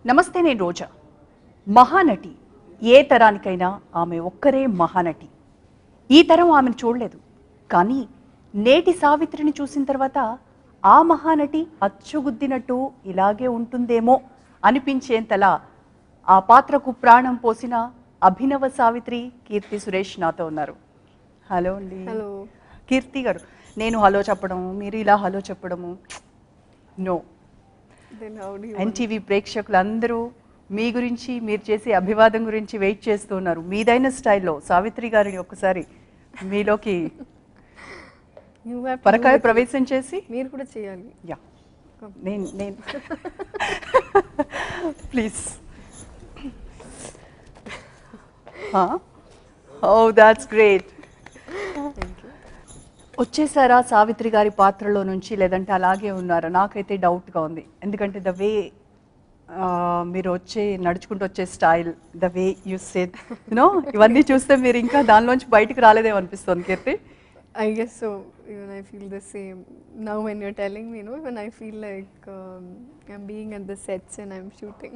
నమస్తే, నేను రోజా. మహానటి ఏ తరానికైనా ఆమె ఒక్కరే మహానటి. ఈ తరం ఆమెను చూడలేదు, కానీ నేటి సావిత్రిని చూసిన తర్వాత ఆ మహానటి అచ్చుగుద్దినట్టు ఇలాగే ఉంటుందేమో అనిపించేంతలా ఆ పాత్రకు ప్రాణం పోసిన అభినవ సావిత్రి కీర్తి సురేష్ నాతో ఉన్నారు. హలో అండి. హలో కీర్తి గారు, నేను హలో చెప్పడము, మీరు ఇలా హలో చెప్పడము నో. ఎన్టీవీ ప్రేక్షకులందరూ మీ గురించి, మీరు చేసే అభివాదం గురించి వెయిట్ చేస్తూ ఉన్నారు. మీదైన స్టైల్లో సావిత్రి గారిని ఒక్కసారి మీలోకి పరకాయ ప్రవేశం చేసి మీరు కూడా చేయాలి. యా, నేను ప్లీజ్. Oh that's great. వచ్చేసారా సావిత్రి గారి పాత్రలో నుంచి, లేదంటే అలాగే ఉన్నారా? నాకైతే డౌట్గా ఉంది, ఎందుకంటే ద వే మీరు నడుచుకుంటూ వచ్చే style, the way you said you know, ఇవన్నీ చూస్తే మీరు ఇంకా దానిలోంచి బయటకు రాలేదేమో అనిపిస్తుంది కీర్తి. I guess so. Even I feel the same. Now when you're telling me, when I feel like I'm being at the sets and I'm shooting.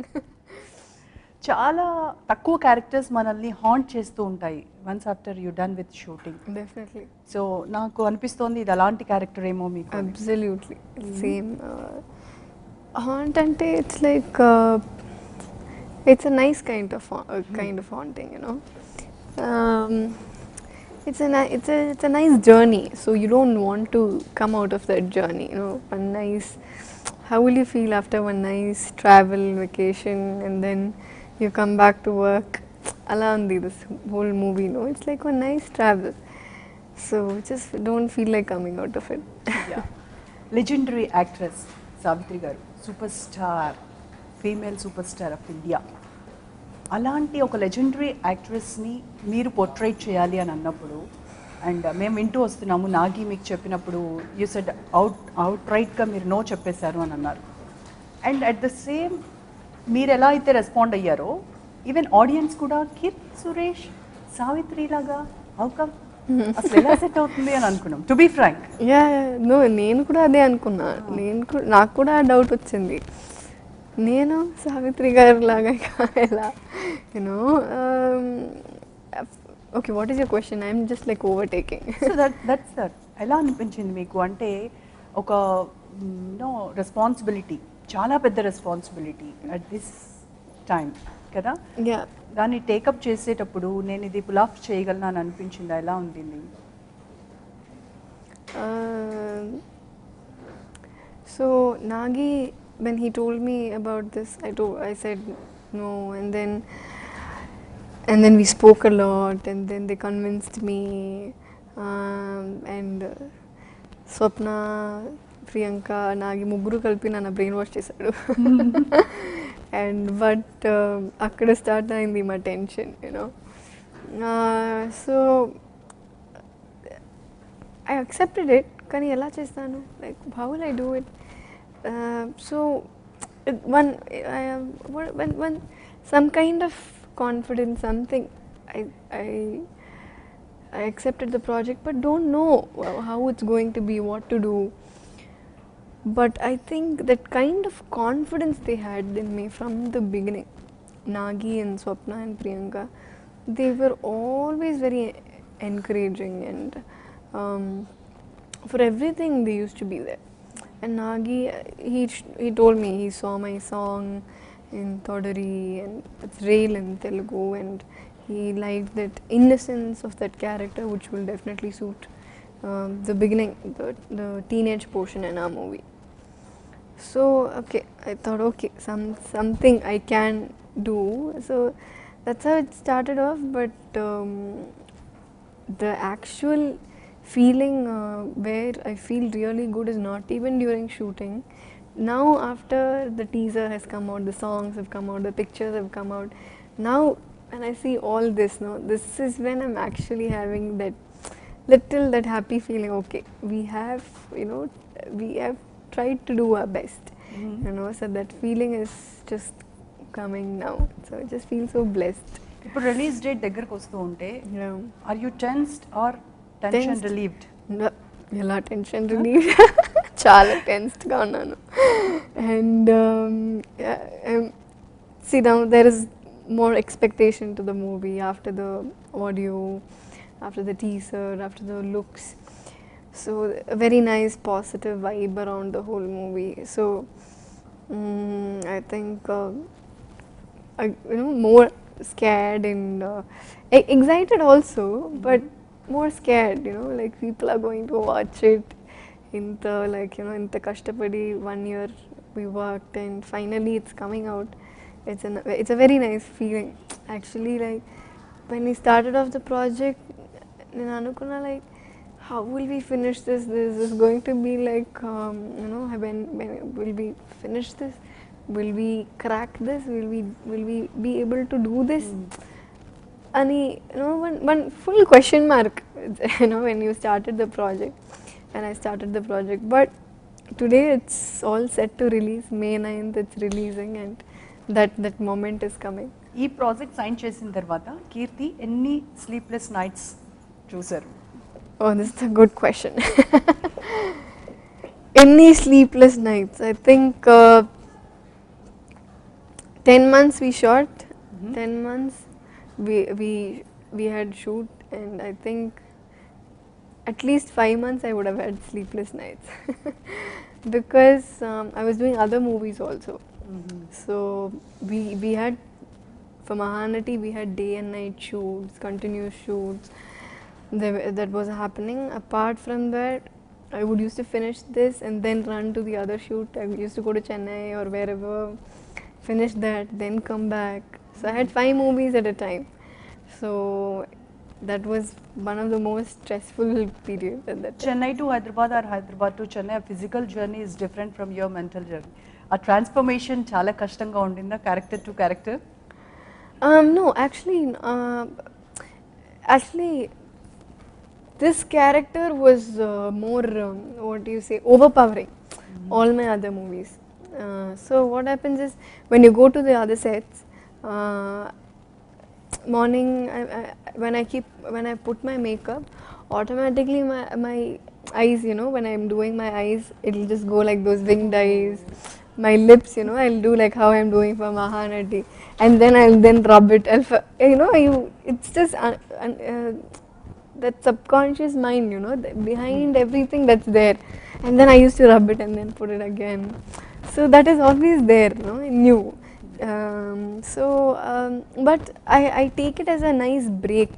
చాలా తక్కువ characters మనల్ని హాంట్ చేస్తూ ఉంటాయి once after you done with shooting. Definitely. So నాకు అనిపిస్తోంది ఇది అలాంటి character ఏమో మీకు. Absolutely. Same. Haunt ante it's like it's a nice kind of haunting, it's a nice journey, so you don't want to come out of that journey, one nice, how will you feel after one nice travel vacation and then you come back to work? Ala undi this whole movie, it's like one nice travel, so just don't feel like coming out of it. Yeah. Legendary actress Savitri గారు, super star, female super star of India. అలాంటి ఒక legendary యాక్ట్రెస్ని మీరు portrait చేయాలి అని అన్నప్పుడు, and మేము వింటూ వస్తున్నాము, నాగి మీకు చెప్పినప్పుడు యూ సెడ్ అవుట్ రైట్గా మీరు నో చెప్పేశారు అని అన్నారు. అండ్ అట్ ద సేమ్ మీరు ఎలా అయితే రెస్పాండ్ అయ్యారో, ఈవెన్ ఆడియన్స్ కూడా కీర్తి సురేష్ సావిత్రి లాగా అవుకమ్ అసలు ఎలా సెట్ అవుతుంది అని అనుకున్నాం, టు బీ ఫ్రాంక్. నేను కూడా అదే అనుకున్నా. నాకు కూడా డౌట్ వచ్చింది, నేను సావిత్రి గారి లాగా ఎలా, okay, what is your question? I'm just like overtaking. So that's ఎలా అనిపించింది మీకు? అంటే ఒక రెస్పాన్సిబిలిటీ, చాలా పెద్ద రెస్పాన్సిబిలిటీ అట్ దిస్ టైం కదా. దాన్ని టేకప్ చేసేటప్పుడు నేను ఇది పుల్ ఆఫ్ చేయగలను అని అనిపించిందా? ఎలా ఉంది? So Nagi, when he told me about this, I said no, and then we spoke a lot, and then they convinced me, and Swapna, Priyanka, Nagi ముగ్గురు కలిపి నన్ను బ్రెయిన్ వాష్ చేశాడు. అండ్ బట్ అక్కడ స్టార్ట్ అయింది మా tension, so I accepted it. కానీ ఎలా చేస్తాను, like how will I do it? So one some kind of confidence, something, I accepted the project but don't know how it's going to be, what to do. But I think that kind of confidence they had in me from the beginning, Nagi and Swapna and Priyanka, they were always very encouraging, and for everything they used to be there. And Nagi, he told me he saw my song in Thodari, and it's Rail in Telugu, and he liked that innocence of that character, which will definitely suit the beginning, the teenage portion in our movie. So okay, I thought okay, something I can do. So that's how it started off. But the actual feeling where I feel really good is not even during shooting. Now after the teaser has come out, the songs have come out, the pictures have come out, now when I see all this, this is when I'm actually having that happy feeling. Okay, we have tried to do our best, so that feeling is just coming now, so I just feel so blessed. ఇప్పుడు release date దగ్గరకు వస్తూ ఉంటే, are you tensed or tension relieved? ఎలా tension relieve, చాలా టెన్స్డ్గా ఉన్నాను. And see now there is more expectation to the movie after the audio, after the teaser, after the looks. So a very nice positive vibe around the whole movie. So I think more scared and excited also, but more scared. Like people are going to watch it. In the in the Kashtapadi 1 year we worked and finally it's coming out. It's a very nice feeling. Actually, like when we started off the project, like how will we finish this? This is going to be like when will we finish this? Will we crack this? Will we be able to do this? And one full question mark when you started the project, and I started the project. But today it's all set to release. May 9th it's releasing, and that moment is coming. ఈ project sign చేసిన తర్వాత కీర్తి ఎన్ని sleepless nights చూసారు? Oh, this is a good question. Any sleepless nights? I think 10 months we shot. 10 months we had shoot, and I think at least 5 months I would have had sleepless nights because I was doing other movies also. So we had, for Mahanati we had day and night shoots, continuous shoots. That was happening. Apart from that, I would used to finish this and then run to the other shoot. I used to go to Chennai or wherever, finish that, then come back. So I had 5 movies at a time. So that was one of the most stressful periods at that time. Chennai to Hyderabad or Hyderabad to Chennai, a physical journey is different from your mental journey. A transformation చాలా కష్టంగా ఉండిందా character to character? No, actually this character was more what do you say, overpowering all my other movies. So what happens is when you go to the other sets, morning when I put my makeup, automatically my eyes, when I'm doing my eyes, it'll just go like those winged eyes. My lips, I'll do like how I'm doing for Mahanati, and then I'll then rub it. It's just that subconscious mind, behind everything that's there, and then I used to rub it and then put it again. So that is always there, in you. But I take it as a nice break.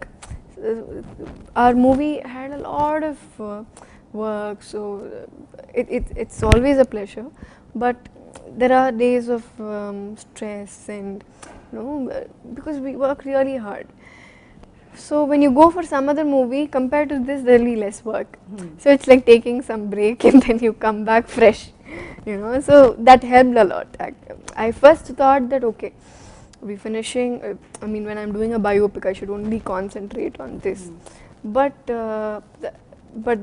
Our movie had a lot of work, so it's always a pleasure. But there are days of stress and because we work really hard. So when you go for some other movie, compared to this, there will be less work. So it's like taking some break and then you come back fresh, So that helped a lot. I first thought that okay, we're finishing. When I'm doing a biopic, I should only concentrate on this. But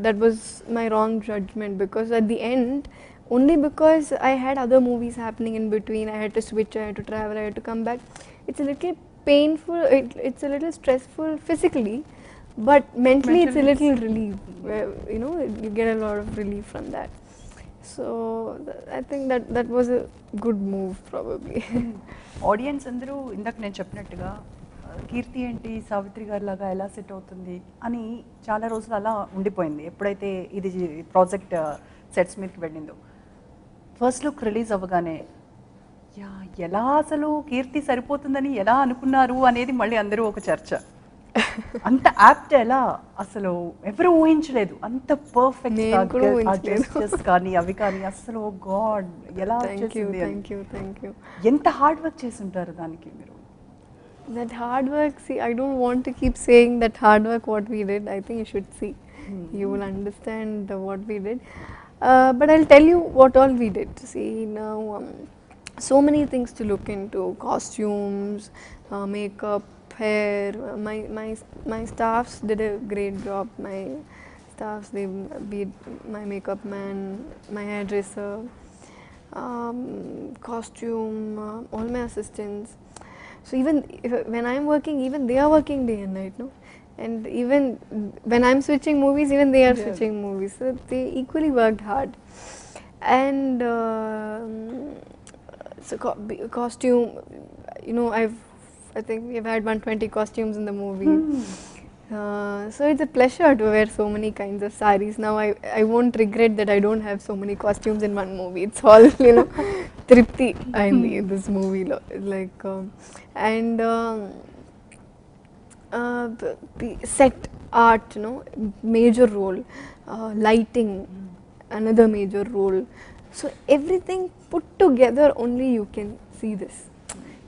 that was my wrong judgment, because at the end, only because I had other movies happening in between, I had to switch, I had to travel, I had to come back. It's a little painful, it's a little stressful physically, but mentally it's a little relief, where, you get a lot of relief from that. So I think that was a good move probably. Audience అందరూ ఇందాక నేను చెప్పినట్టుగా కీర్తి ఏంటి సావిత్రి గారి లాగా ఎలా set అవుతుంది అని చాలా రోజులు అలా ఉండిపోయింది. ఎప్పుడైతే ఇది ప్రాజెక్ట్ సెట్స్ మీదకి వెళ్ళిందో, ఫస్ట్ లుక్ రిలీజ్ అవ్వగానే ఎలా అసలు కీర్తి సరిపోతుందని ఎలా అనుకున్నారు అనేది మళ్ళీ అందరూ ఒక చర్చ. అంత యాప్ట్ ఎలా అసలు ఎవరు ఊహించలేదు, అంత పర్ఫెక్ట్ కానీ అవి కానీ అసలు గాడ్ ఎలా వచ్చేసింది. ఎంత హార్డ్ వర్క్ చేసి ఉంటారు దానికి మీరు? That hard work, see, I don't want to keep saying that hard work what we did. I think you should see. You will understand what we did. But I'll tell you what all we did. See, now so many things to look into: costumes, makeup, hair. My staffs did a great job. My staffs, my makeup man, my hairdresser, costume, all my assistants. So even when I'm working, even they are working day and night, no? And even when I'm switching movies, even they are switching movies. So they equally worked hard. And so costume, I think we've had 120 costumes in the movie. So it's a pleasure to wear so many kinds of saris. Now I won't regret that I don't have so many costumes in one movie. It's all tripti in this movie and the set art, major role, lighting, another major role. So everything put together only you can see this.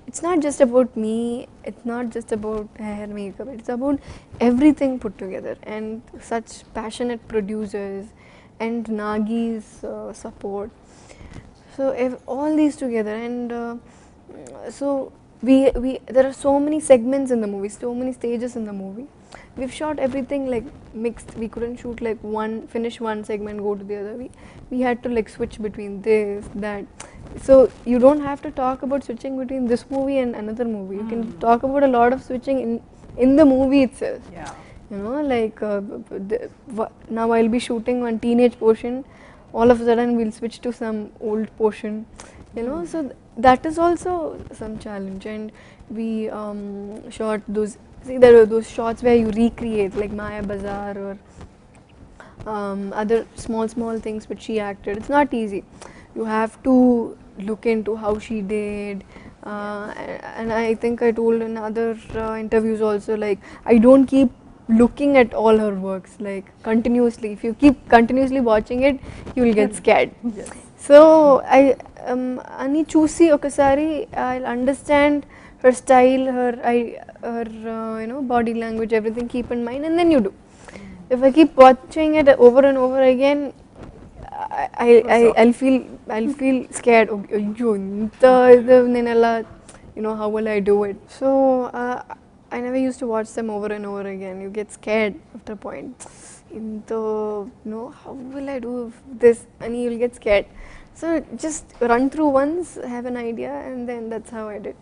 It's not just about me, it's not just about hair, makeup, it's about everything put together, and such passionate producers and Nagi's support. So all these together, and so we there are so many segments in the movie, so many stages in the movie. We've shot everything like mixed. We couldn't shoot like finish one segment, go to the other. We had to like switch between this, that. So you don't have to talk about switching between this movie and another movie. You can talk about a lot of switching in the movie itself. Yeah. Now I'll be shooting one teenage portion, all of a sudden we'll switch to some old portion, so that is also some challenge. And we shot those, there are those shots where you recreate like Maya Bazaar or other small things which she acted. It's not easy. You have to look into how she did, and I think I told in other interviews also, like I don't keep looking at all her works like continuously. If you keep continuously watching it, you will get scared. Yes. So I ani choose okasari, I'll understand her style, her body language, everything keep in mind, and then you do. If I keep watching it over and over again, I'll feel scared. How will I do it? So I never used to watch them over and over again. You get scared after a point. How will I do this? And you'll get scared. So just run through once, have an idea, and then that's how I did.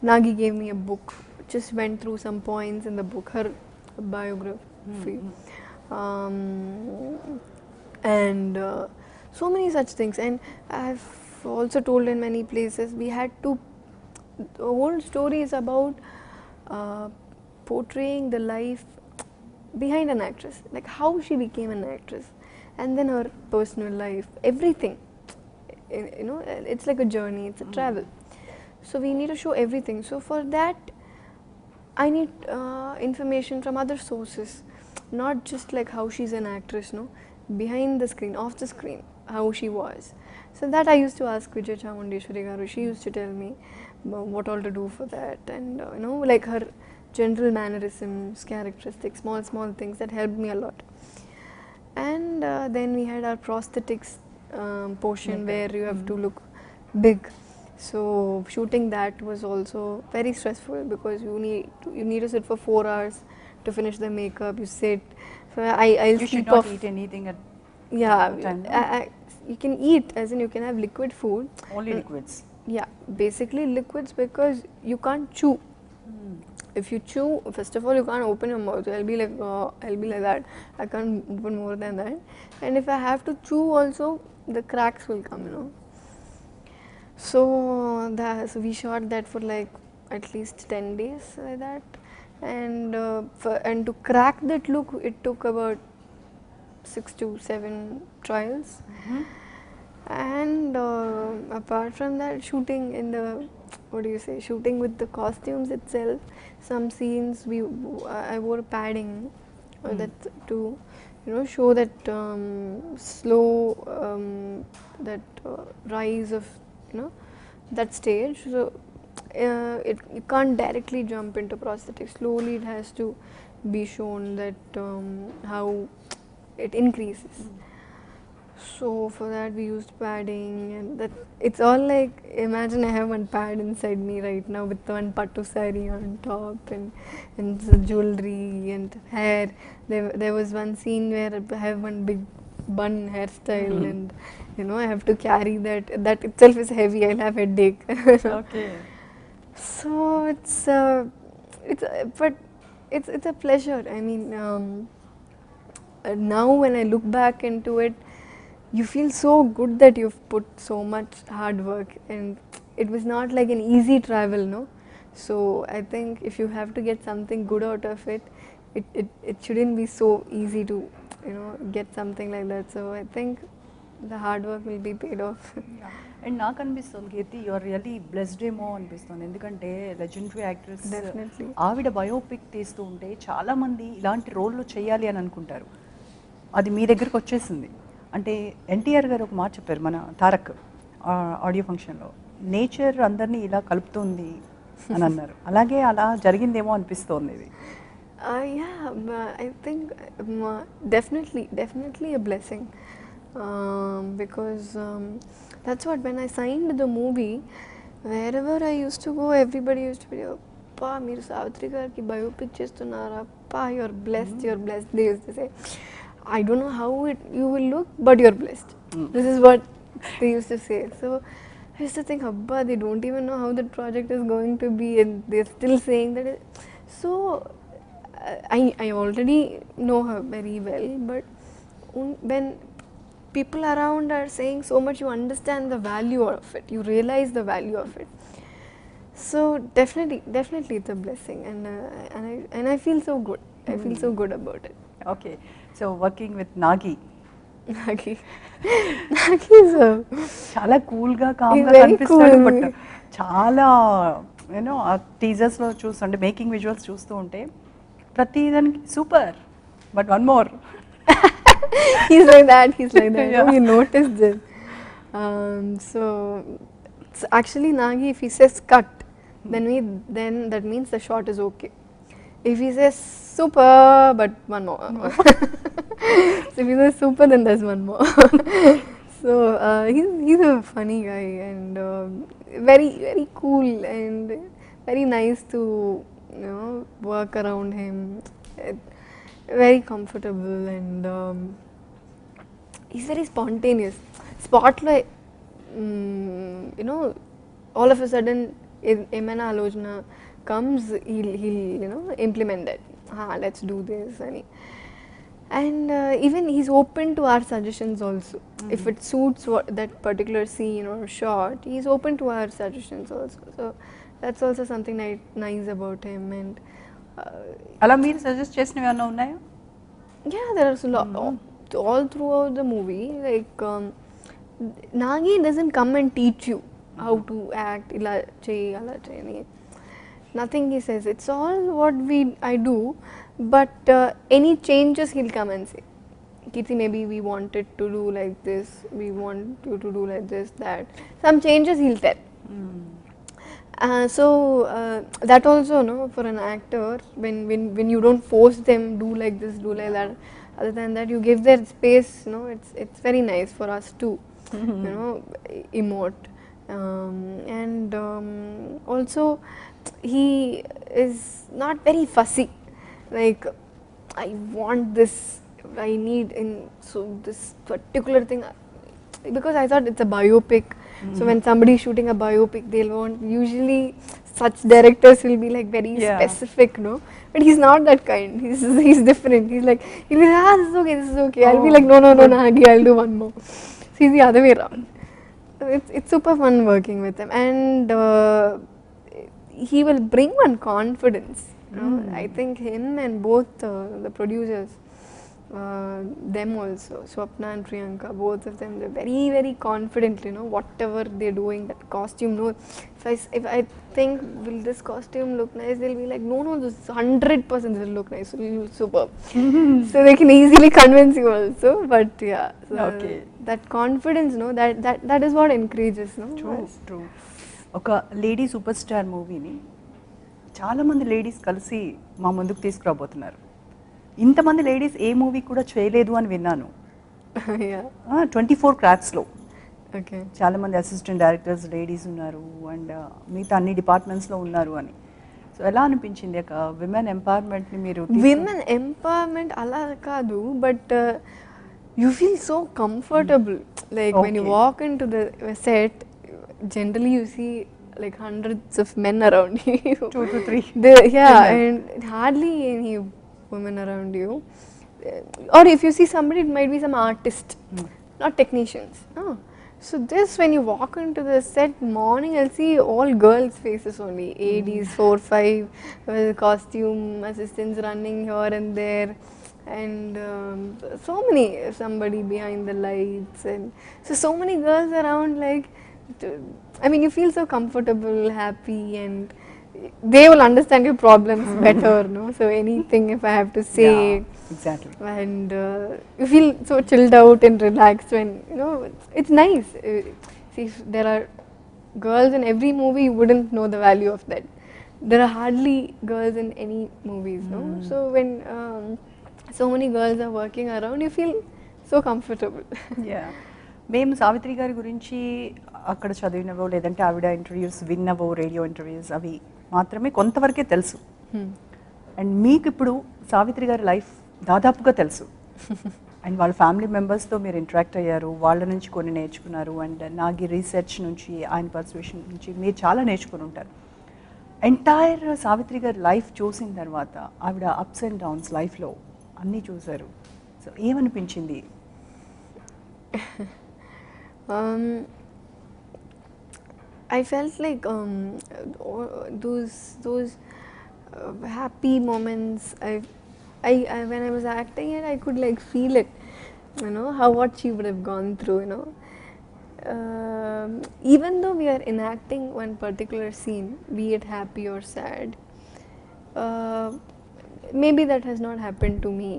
Nagi gave me a book. Just went through some points in the book, her biography. And so many such things. And I've also told in many places, we had to, the whole story is about portraying the life behind an actress, like how she became an actress, and then her personal life, everything. It's like a journey, it's a travel. So we need to show everything. So for that, I need information from other sources, not just like how she's an actress, behind the screen, off the screen, how she was. So that I used to ask Vijay Chamundeshwari garu. She used to tell me what all to do for that, and like her general mannerisms, characteristics, small things that helped me a lot. And then we had our prosthetics portion where you have to look big. So shooting that was also very stressful because you need to sit for 4 hours to finish the makeup. You sit. So You should not eat anything at time. You can eat, as in you can have liquid food. Only liquids. Yeah, basically liquids, because you can't chew. If you chew, first of all, you can't open your mouth. I'll be like that. I can't open more than that. And if I have to chew also, the cracks will come, So we shot that for like at least 10 days like that. And to crack that look, it took about 6 to 7 trials. And apart from that, shooting in the, shooting with the costumes itself, some scenes I wore padding that to show that slow that rise of that stage. So you can't directly jump into prosthetics. Slowly it has to be shown that how it increases. So for that we used padding, and that it's all like, imagine I have one pad inside me right now with one pattu sari on top and the jewelry and hair. There was one scene where I have one big bun hairstyle and I have to carry that. That itself is heavy. I'll have headache. Okay. So it's a pleasure. I mean, now when I look back into it, you feel so good that you've put so much hard work, and it was not like an easy travel, So I think if you have to get something good out of it, it shouldn't be so easy to, you know, get something like that. So I think the hard work will be paid off. And నాకు అనిపిస్తుంది కీర్తి you're really blessed ఏమో అనిపిస్తుంది, ఎందుకంటే legendary actress Definitely. ఆవిడ biopic తీస్తూ ఉంటే చాలామంది ఇలాంటి రోల్లో చేయాలి అని అనుకుంటారు, అది మీ దగ్గరకు వచ్చేసింది. అంటే ఎన్టీఆర్ గారు ఒక మాట చెప్పారు మన తారక్ ఆడియో ఫంక్షన్లో, నేచర్ అందరినీ ఇలా కలుపుతుంది అని అన్నారు. అలాగే అలా జరిగిందేమో అనిపిస్తోంది ఇది. Yeah, I think definitely a blessing, because that's what, when I signed the movie, wherever I used to go, everybody used to be, "Pa, మీరు సావిత్రి గారికి బయోపిక్ చేస్తున్నారా? Pa, you're blessed, you're blessed." They used to say, "I don't know how you will look, but you're blessed." This is what they used to say. So I used to think, Abba, they don't even know how that project is going to be, and they're still saying that. So I already know her very well, but when people around are saying so much, you understand the value of it, you realize the value of it. So definitely it's a blessing, and I feel so good. I feel so good about it. Okay, so working with Nagi, Nagi is చాలా కూల్గా కామ్గా very కనిపిస్తాడు, cool. But చాలా you know ఆ టీజర్స్లో చూస్తుంటే, making visuals చూస్తూ ఉంటే ప్రతిదానికి super, but one more. he's like that. Yeah. Oh, you noticed it. So actually Nagi, if he says cut, then that means the shot is okay. If he says super, but one more. So if he says super, then there's one more. So he's a funny guy, and very cool, and very nice to, you know, work around him. Very comfortable, and he's very spontaneous. Spotlight, you know, all of a sudden, Emana Alojana comes, he'll you know, implement that. Let's do this, and even he's open to our suggestions also. If it suits that particular scene or shot, he's open to our suggestions also. So that's also something nice about him. And అలా మీరు suggest చేసినవి ఏమైనా ఉన్నాయా? yeah, there's a lot all throughout the movie. Like Nagi doesn't come and teach you how to act, ila chey ala chey. Nothing he says. It's all what I do. But any changes he'll come and say, Keerthy, maybe we wanted to do like this. We want you to do like this, that. Some changes he'll tell. So that also, no, for an actor, when you don't force them, do like this, do like that. Other than that, you give their space. You know, it's very nice for us to, you know, emote. And also, he is not very fussy. Like, I want this, I need this particular thing, because I thought it's a biopic. So when somebody is shooting a biopic, they'll want, usually such directors will be like very specific, no? But he's not that kind. He's different. He'll be, this is okay. I'll be like, no, Nagi, I'll do one more. So he's the other way around. So it's super fun working with him, and he will bring one confidence. You know? I think him and both the producers, them also, Swapna and Priyanka, both of them, they're very confident, you know, whatever they're doing, that costume, no, if I think, will this costume look nice, they'll be like, no, this 100% will look nice, it will look superb. So they can easily convince you also, but yeah, so Okay. that confidence, no, that is what encourages, no. True. ఒక lady super star మూవీని చాలామంది ladies కలిసి మా ముందుకు తీసుకురాబోతున్నారు. ఇంతమంది ladies ఏ movie కూడా చేయలేదు అని విన్నాను. Yeah. 24 క్రాఫ్ట్స్లో Okay. చాలామంది అసిస్టెంట్ డైరెక్టర్స్ లేడీస్ ఉన్నారు, అండ్ మిగతా అన్ని డిపార్ట్మెంట్స్లో ఉన్నారు అని. సో ఎలా అనిపించింది ఒక విమెన్ ఎంపవర్మెంట్ని మీరు? Women empowerment ala kaadu, but you feel so comfortable. Like when you Okay. walk into the set, generally you see like hundreds of men around you. 2 to 3. Yeah, women. and hardly any women around you. Or if you see somebody, it might be some artist, not technicians. No. So this, when you walk into the set morning, I'll see all girls' faces only. ADs, 4, 5, costume assistants running here and there, and so many, somebody behind the lights, and so many girls around. Like, I mean, you feel so comfortable, happy, and they will understand your problems better, no? So anything if I have to say, Yeah, exactly. and you feel so chilled out and relaxed when, it's nice. See, if there are girls in every movie, you wouldn't know the value of that. There are hardly girls in any movies, no? So when so many girls are working around, you feel so comfortable. Yeah మేము సావిత్రి గారి గురించి అక్కడ చదివినవో లేదంటే ఆవిడ interviews విన్నవో radio interviews అవి మాత్రమే కొంతవరకే తెలుసు. అండ్ మీకు ఇప్పుడు సావిత్రి గారి లైఫ్ దాదాపుగా తెలుసు. అండ్ వాళ్ళ ఫ్యామిలీ మెంబర్స్తో మీరు ఇంటరాక్ట్ అయ్యారు, వాళ్ళ నుంచి కొన్ని నేర్చుకున్నారు. అండ్ నాగి రీసెర్చ్ నుంచి, ఆయన పర్సువేషన్ నుంచి మీరు చాలా నేర్చుకుని ఉంటారు. ఎంటైర్ సావిత్రి గారి లైఫ్ చూసిన తర్వాత ఆవిడ అప్స్ అండ్ డౌన్స్ లైఫ్లో అన్నీ చూశారు. సో ఏమనిపించింది? I felt like those happy moments. I when I was acting it, I could like feel it. How what she would have gone through. Even though we are enacting one particular scene, be it happy or sad, maybe that has not happened to me.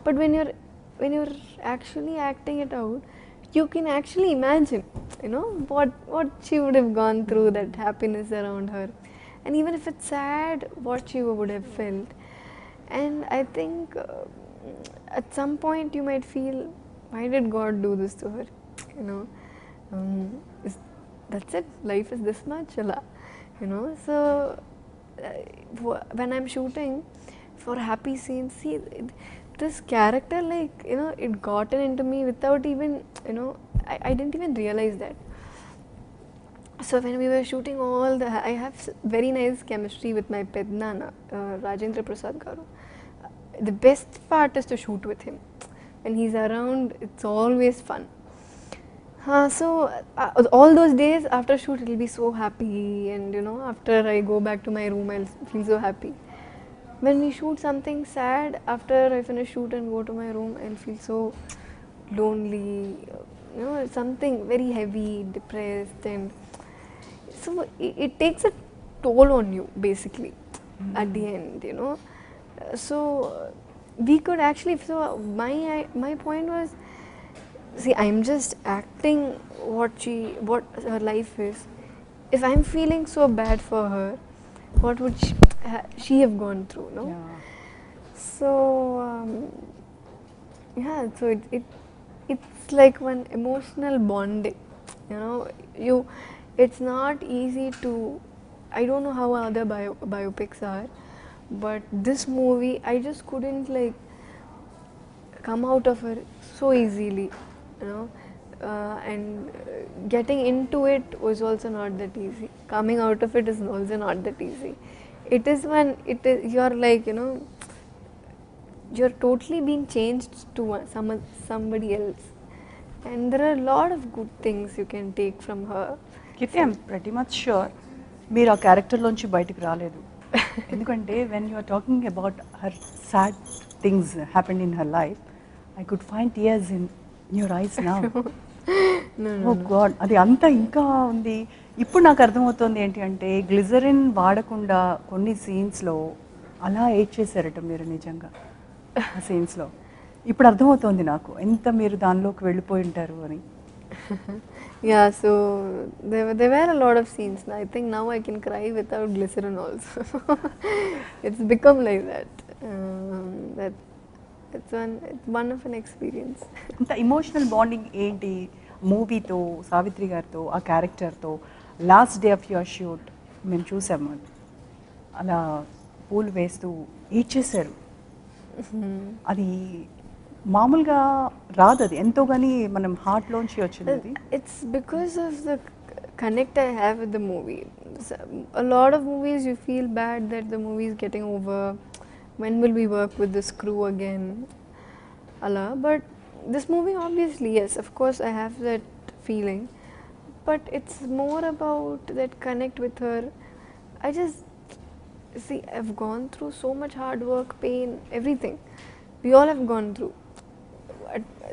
But when you're actually acting it out, you can actually imagine, what she would have gone through, that happiness around her, and even if it's sad, what she would have felt. And I think at some point you might feel, why did God do this to her? Is, that's it, life is this much, so when I'm shooting for happy scenes, see, this character, like, it gotten into me without even, I didn't even realize that. So when we were shooting I have very nice chemistry with my Pednana, Rajendra Prasad Garu. The best part is to shoot with him. When he's around, it's always fun. So all those days after shoot, it'll be so happy, and after I go back to my room, I'll feel so happy. When we shoot something sad, after I finish shoot and go to my room, I'll feel so lonely, something very heavy, depressed, and so it takes a toll on you basically at the end, so we could actually, so my point was, see, I'm just acting what her life is. If I'm feeling so bad for her, what would she have gone through, no? Yeah. So so it's like one emotional bonding, it's not easy to, I don't know how other biopics are, but this movie, I just couldn't like come out of her so easily, and getting into it was also not that easy. Coming out of it is also not that easy. It is when you're like, you're totally being changed to somebody else, and there are a lot of good things you can take from her. Keerthy, I'm pretty much sure మీరు ఆ క్యారెక్టర్లోంచి బయటకు రాలేదు. ఎందుకంటే when you are talking about her sad things happened in her life, I could find tears in your eyes now. Oh god, అది అంతా ఇంకా ఉంది. ఇప్పుడు నాకు అర్థమవుతుంది ఏంటి అంటే, గ్లిజరిన్ వాడకుండా కొన్ని సీన్స్లో అలా ఏడ్ చేశారట మీరు నిజంగా ఆ సీన్స్లో. ఇప్పుడు అర్థమవుతోంది నాకు ఎంత మీరు దానిలోకి వెళ్ళిపోయి ఉంటారు అని. Yeah, so there were a lot of scenes. I think now I can cry without glycerin also. It's become like that. It's one of an experience. అంత ఇమోషనల్ బాండింగ్ ఏంటి మూవీతో, సావిత్రి గారితో, ఆ క్యారెక్టర్తో? Last day of your shoot మేము చూసాము, అలా పూలు వేస్తూ ఏడ్చేశారు. అది మామూలుగా రాదు, అది ఎంతో కానీ మనం హార్ట్లోంచి వచ్చింది. It's because of the connect I have with the movie. A lot of movies you feel bad that the movie is getting over. When will we work with this crew again? Allah, but this movie, obviously, yes, of course I have that feeling, but it's more about that connect with her. I just see, I've gone through so much hard work, pain, everything. We all have gone through.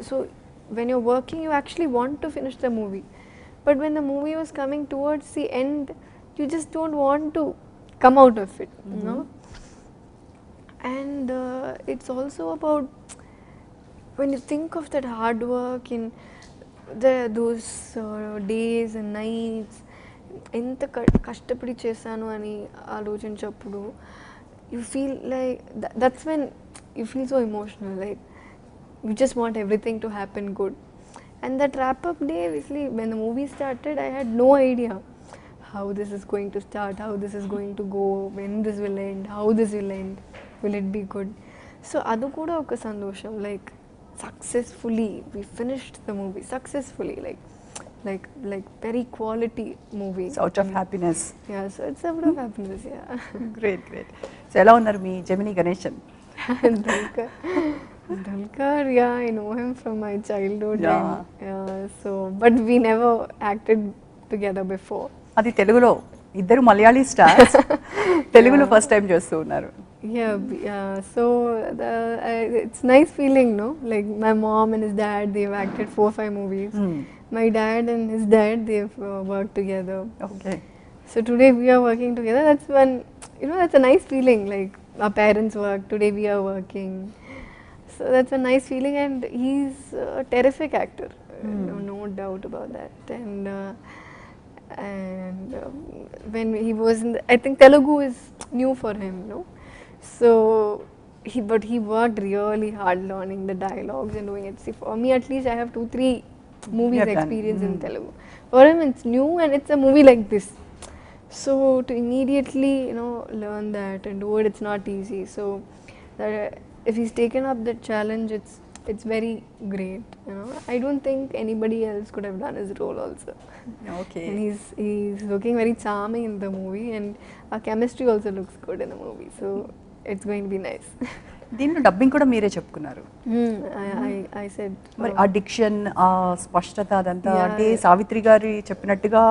So when you're working, you actually want to finish the movie, but when the movie was coming towards the end, you just don't want to come out of it, you know. And it's also about when you think of that hard work in those days and nights, ఎంత కష్టపడి చేశాను అని ఆలోచించప్పుడు you feel like that's when you feel so emotional, like you just want everything to happen good. And that wrap up day, obviously when the movie started, I had no idea how this is going to start, how this is going to go, when this will end, how this will end, will it be good. So adu kuda oka sandosham, like successfully we finished the movie successfully, like very quality movie. It's out of happiness. Yeah, so it's out of happiness. Yeah. Great. So ఎలా ఉన్నారు మీ Gemini Ganesan? Dulquer, yeah, I know him from my childhood. Yeah. So but we never acted together before. అది తెలుగులో ఇద్దరు Malayali stars తెలుగులో first time చేస్తూ ఉన్నారు. Yeah. So it's nice feeling, no? Like my mom and his dad, they've acted 4-5 movies. My dad and his dad, they've worked together. Okay. So today we are working together. That's one, you know, that's a nice feeling. Like our parents work, today we are working. So that's a nice feeling, and he's a terrific actor. No doubt about that. And when he was in I think Telugu is new for him, no? So but he worked really hard learning the dialogues and doing it. See, for me at least, I have 2-3 movies experience in Telugu. For him it's new, and it's a movie like this. So to immediately, you know, learn that and do it, it's not easy. So that if he's taken up that challenge, it's very great, you know. I don't think anybody else could have done his role also. Okay. And he's looking very charming in the movie, and our chemistry also looks good in the movie. So it's going to be nice. దీనిలో dubbing కూడా మీరే చెప్పుకున్నారు. I said. మరి ఆ diction, ఆ స్పష్టత అదంతా అంటే సావిత్రి గారి చెప్పినట్టుగా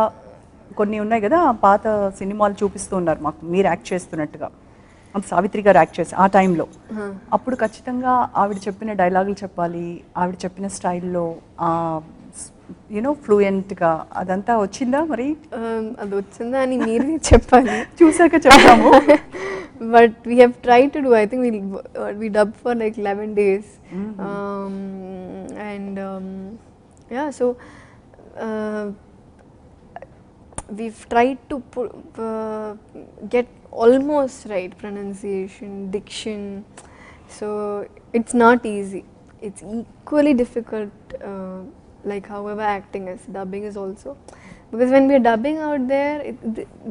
కొన్ని ఉన్నాయి కదా, పాత సినిమాలు చూపిస్తూ ఉన్నారు మాకు మీరు యాక్ట్ చేస్తున్నట్టుగా. సావిత్రి గారు యాక్ట్ చేసి ఆ టైంలో అప్పుడు ఖచ్చితంగా ఆవిడ చెప్పిన డైలాగులు చెప్పాలి, ఆవిడ చెప్పిన స్టైల్లో యూనో ఫ్లూయెంట్గా అదంతా వచ్చిందా? మరి అది వచ్చిందా అని మీరు చెప్పాలి, చూసాక చెప్తాము. But we have tried to do, I think we dubbed for like 11 days. And yeah, so we've tried to get almost right pronunciation, diction. So it's not easy. It's equally difficult, like however acting is, dubbing is also. Because when we're dubbing out there,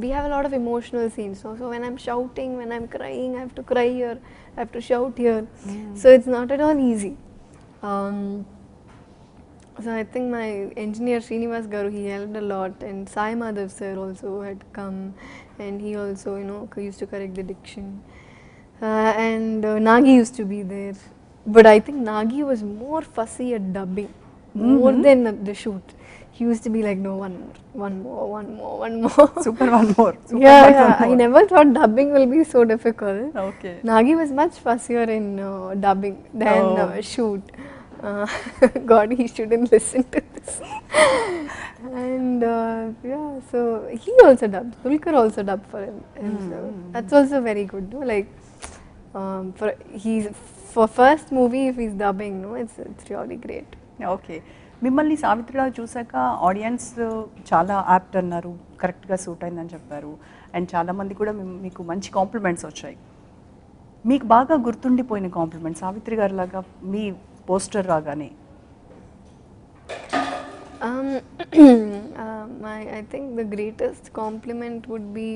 we have a lot of emotional scenes. So when I'm shouting, when I'm crying, I have to cry here, I have to shout here. So it's not at all easy. So I think my engineer Srinivas Garu, he helped a lot, and Sai Madhav sir also had come, and he also, you know, used to correct the diction. And Nagi used to be there. But I think Nagi was more fussy at dubbing, more than the shoot. He used to be like, no, one more. Super, one more. Super, Yeah, one more. I never thought dubbing will be so difficult. Okay. Nagi was much fussier in dubbing than shoot. God, he shouldn't listen to this. And yeah, so he also dubbed. Dulquer also dubbed for himself. That's also very good, no? Like for first movie, if he's dubbing, no, it's really great. Okay. మిమ్మల్ని సావిత్రిలో చూసాక audience చాలా apt అన్నారు, కరెక్ట్గా suit అయిందని చెప్పారు, and చాలామంది కూడా మీకు మంచి కాంప్లిమెంట్స్ వచ్చాయి. మీకు బాగా గుర్తుండిపోయిన కాంప్లిమెంట్ సావిత్రి గారి లాగా మీ పోస్టర్ రాగానే? I think the greatest compliment would be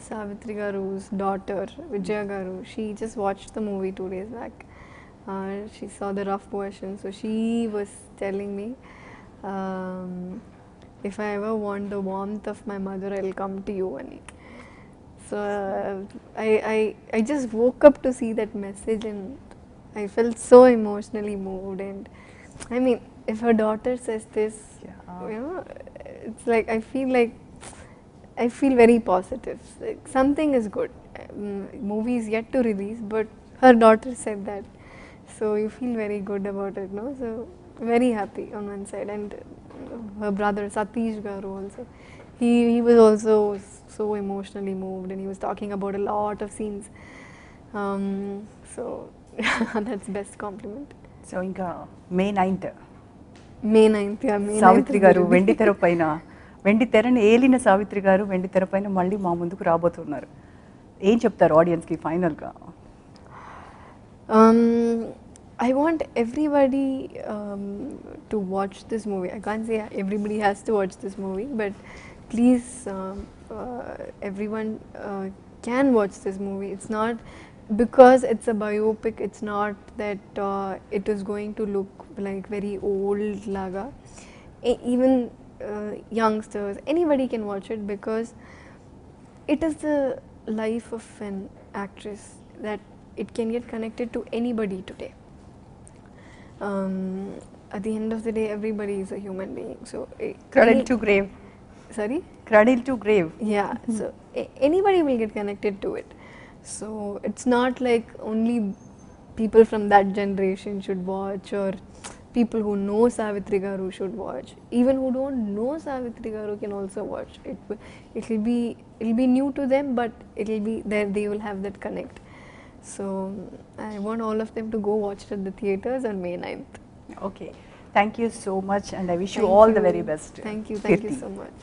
Savitri Garu's daughter, Vijaya Garu. She just watched the movie 2 days back. She saw the rough version, so she was telling me, if I ever want the warmth of my mother, I'll come to you. So I just woke up to see that message, and I felt so emotionally moved. And I mean, if her daughter says this, you know, it's like I feel very positive. Like something is good. Movie is yet to release, but her daughter said that, so you feel very good about it, no? So very happy on one side, and her brother Satish Garu also. He was also so emotionally moved, and he was talking about a lot of scenes. So that's best compliment. So ఇంకా మే 9th May 9th, yeah, May 9th Savitri is the గారు release. వెండి తెర పైన వెండి తెరని ఏలిన సావిత్రి గారు వెండి తెర పైన మళ్ళీ మా ముందుకు రాబోతున్నారు. ఏం చెప్తారు ఆడియన్స్కి ఫైనల్గా? I want everybody to watch this movie. I can't say everybody has to watch this movie, but please, everyone can watch this movie. It's not because it's a biopic, it's not that it is going to look like very old laga. Even youngsters, anybody can watch it, because it is the life of an actress that it can get connected to anybody today. At the end of the day, everybody is a human being. So Cradle to grave. Sorry? Cradle to grave. Yeah, so anybody will get connected to it. So it's not like only people from that generation should watch, or people who know Savitri Garu should watch. Even who don't know Savitri Garu can also watch. It'll be new to them, but it'll be there. They will have that connect. So I want all of them to go watch it at the theaters on May 9th. Okay. Thank you so much, and I wish you Thank all the you. very best. Thank you Keerthy. so much.